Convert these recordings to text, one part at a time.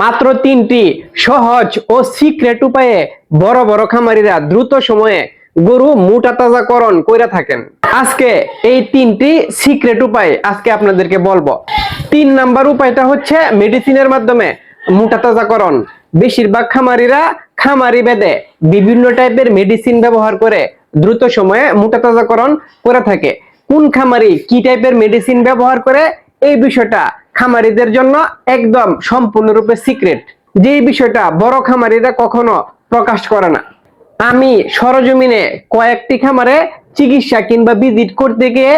মাত্র 3টি সহজ ও সিক্রেট উপায়ে বড় বড় খামারিরা দ্রুত সময়ে গরু মোটা তাজাকরণ করে থাকেন। আজকে এই 3টি সিক্রেট উপায় আজকে আপনাদেরকে বলবো। 3 নাম্বার উপায়টা হচ্ছে মেডিসিনের মাধ্যমে মোটা তাজাকরণ। বেশিরভাগ খামারিরা খামারি বেঁধে বিভিন্ন টাইপের মেডিসিন ব্যবহার করে দ্রুত সময়ে মোটা তাজাকরণ করে থাকে। কোন খামারি কি টাইপের মেডিসিন ব্যবহার করে এই বিষয়টা খামারিদের জন্য একদম সম্পূর্ণরূপে সিক্রেট, যে বিষয়টা বড় খামারিরা কখনো প্রকাশ করে না। আমি সরজমিনে কয়েকটি খামারে চিকিৎসা কিংবা ভিজিট করতে গিয়ে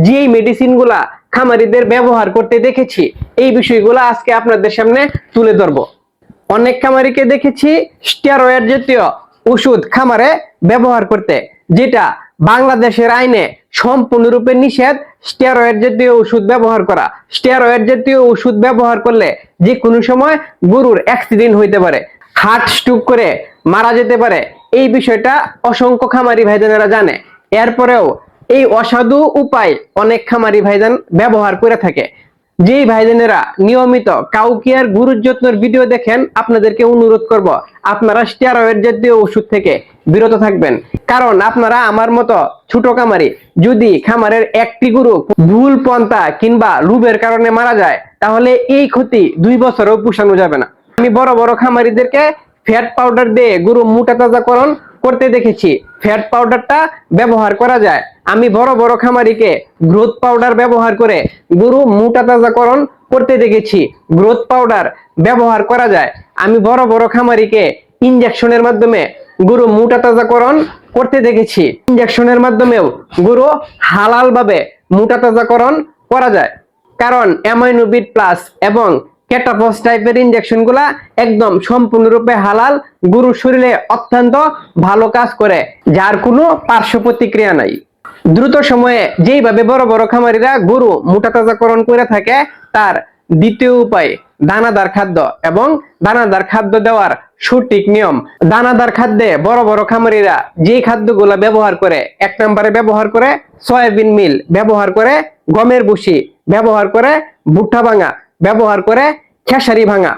যেই মেডিসিন গুলা খামারিদের ব্যবহার করতে দেখেছি, এই বিষয়গুলো আজকে আপনাদের সামনে তুলে ধরবো। অনেক খামারিকে দেখেছি স্টেরয়েড জাতীয় ওষুধ খামারে ব্যবহার করতে, যেটা বাংলাদেশের আইনে সম্পূর্ণরূপে নিষেধ স্টেরয়েড জাতীয় ওষুধ ব্যবহার করা। স্টেরয়েড জাতীয় ওষুধ ব্যবহার করলে যে কোনো সময় গরুর অ্যাক্সিডেন্ট হইতে পারে, হার্ট স্ট্রোক করে মারা যেতে পারে। এই বিষয়টা অসংখ্য খামারি ভাইজানেরা জানে। এরপরেও এই অসাধু উপায় অনেক খামারি ভাইজান ব্যবহার করে থাকে। যেই ভাইজানেরা নিয়মিত কাউকিয়ার গরুর যত্নের ভিডিও দেখেন, আপনাদেরকে অনুরোধ করব আপনারা স্টেরয়েড জাতীয় ওষুধ থেকে বিরত থাকবেন। কারণ আপনারা আমার মতো ছোট খামারি, যদি খামারের একটি গরু ভুল পন্থা কিংবা লোভের কারণে মারা যায়, তাহলে এই ক্ষতি 2 বছরেও পুষানো যাবে না। আমি বড় বড় খামারিদেরকে ফ্যাট পাউডার দিয়ে গরু মোটা তাজাকরণ করতে দেখেছি। ফ্যাট পাউডারটা ব্যবহার করা যায়। আমি বড় বড় খামারিকে গ্রোথ পাউডার ব্যবহার করে গরু মোটা তাজাকরণ করতে দেখেছি। গ্রোথ পাউডার ব্যবহার করা যায়। আমি বড় বড় খামারিকে ইনজেকশনের মাধ্যমে গরু মোটা তাজাকরণ করতে দেখেছি। ইনজেকশনের মাধ্যমেও গরু হালাল ভাবে মোটা তাজাকরণ করা যায়। কারণ অ্যামাইনোবিট প্লাস এবং ক্যাটাফস টাইপের ইনজেকশন গুলা একদম সম্পূর্ণরূপে হালাল, গরুর শরীরে অত্যন্ত ভালো কাজ করে, যার কোনো পার্শ্ব প্রতিক্রিয়া নাই। দ্রুত সময়ে যেইভাবে বড় বড় খামারিরা গরু মোটা তাজাকরণ করে থাকে, তার দ্বিতীয় উপায় দানাদার খাদ্য এবং দানাদার খাদ্য দেওয়ার সঠিক নিয়ম। দানাদার খাদ্যে বড় বড় খামারিরা যে খাদ্যগুলা ব্যবহার করে, 1 নম্বরে ব্যবহার করে সয়াবিন মিল, ব্যবহার করে গমের ভুসি, ব্যবহার করে ভুট্টা ভাঙা, ব্যবহার করে খেসারি ভাঙা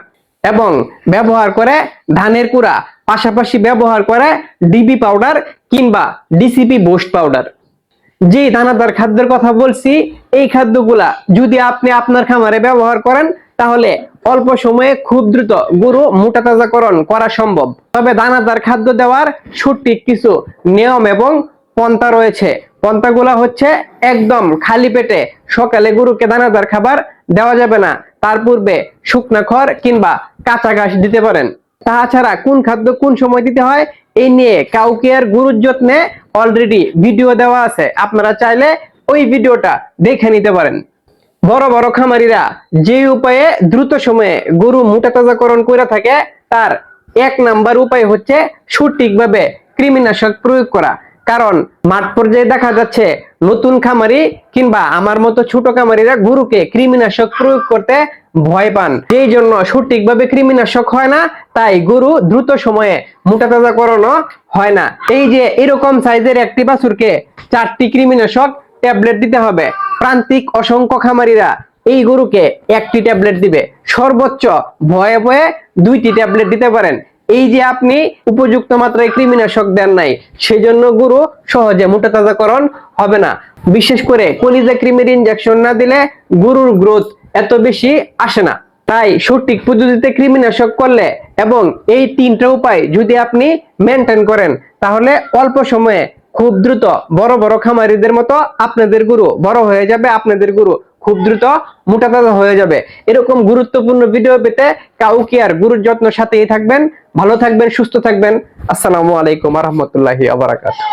এবং ব্যবহার করে ধানের কুড়া, পাশাপাশি ব্যবহার করে ডিবি পাউডার কিংবা ডিসিপি বুস্ট পাউডার। যে দানাদার খাদ্যের কথা বলছি, এই খাদ্যগুলা যদি আপনি আপনার খামারে ব্যবহার করেন, তাহলে অল্প সময়ে খুব দ্রুত গরু মোটা তাজাকরণ করা সম্ভব। তবে দানাদার খাদ্য দেওয়ার সঠিক কিছু নিয়ম এবং পন্থা রয়েছে। পন্থাগুলা হচ্ছে, একদম খালি পেটে সকালে গরুকে দানাদার খাবার দেওয়া যাবে না। তার পূর্বে শুকনা খড় কিংবা কাঁচা ঘাস দিতে পারেন। তাছাড়া কোন খাদ্য কোন সময় দিতে হয় এই নিয়ে কাউকিয়ার গরুর যত্নে অলরেডি ভিডিও দেওয়া আছে, আপনারা চাইলে ওই ভিডিওটা দেখে নিতে পারেন। বড় বড় খামারিরা যে উপায়ে দ্রুত সময়ে গরু মোটা তাজাকরণ করে থাকে, তার 1 নাম্বার উপায় হচ্ছে সঠিকভাবে কৃমিনাশক প্রয়োগ করা। কারণ মাঠ পর্যায়ে দেখা যাচ্ছে নতুন খামারি কিংবা আমার মতো ছোট খামারিরা গরুকে কৃমিনাশক প্রয়োগ করতে ভয় পান। এই জন্য সঠিকভাবে কৃমিনাশক হয় না, তাই গরু দ্রুত সময়ে মোটা তাজাকরণও হয় না। এই যে এরকম সাইজের একটি বাছুরকে 4টি কৃমিনাশক ট্যাবলেট দিতে হবে। প্রান্তিক অসংখ্য খামারিরা এই গরুকে 1টি ট্যাবলেট দিবে, সর্বোচ্চ ভয়ে ভয়ে 2টি ট্যাবলেট দিতে পারেন। এই যে আপনি উপযুক্ত মাত্রায় কৃমিনাশক দেন নাই, সেজন্য গরু সহজে মোটা তাজাকরণ হবে না। বিশেষ করে কলিজা কৃমির ইনজেকশন না দিলে গরুর গ্রোথ এত বেশি আসে না। তাই সঠিক পদ্ধতিতে কৃমিনাশক করলে এবং এই 3টা উপায় যদি আপনি মেনটেন করেন, তাহলে অল্প সময়ে খুব দ্রুত বড় বড় খামারিদের মতো আপনাদের গরু বড় হয়ে যাবে। আপনাদের গরু খুব দ্রুত মোটা তাজা হয়ে যাবে। এরকম গুরুত্বপূর্ণ ভিডিও পেতে কাউকিয়ার গরুর যত্নের সাথেই থাকবেন। ভালো থাকবেন, সুস্থ থাকবেন। আসসালামু আলাইকুম ওয়া রাহমাতুল্লাহি ওয়া বারাকাতুহু।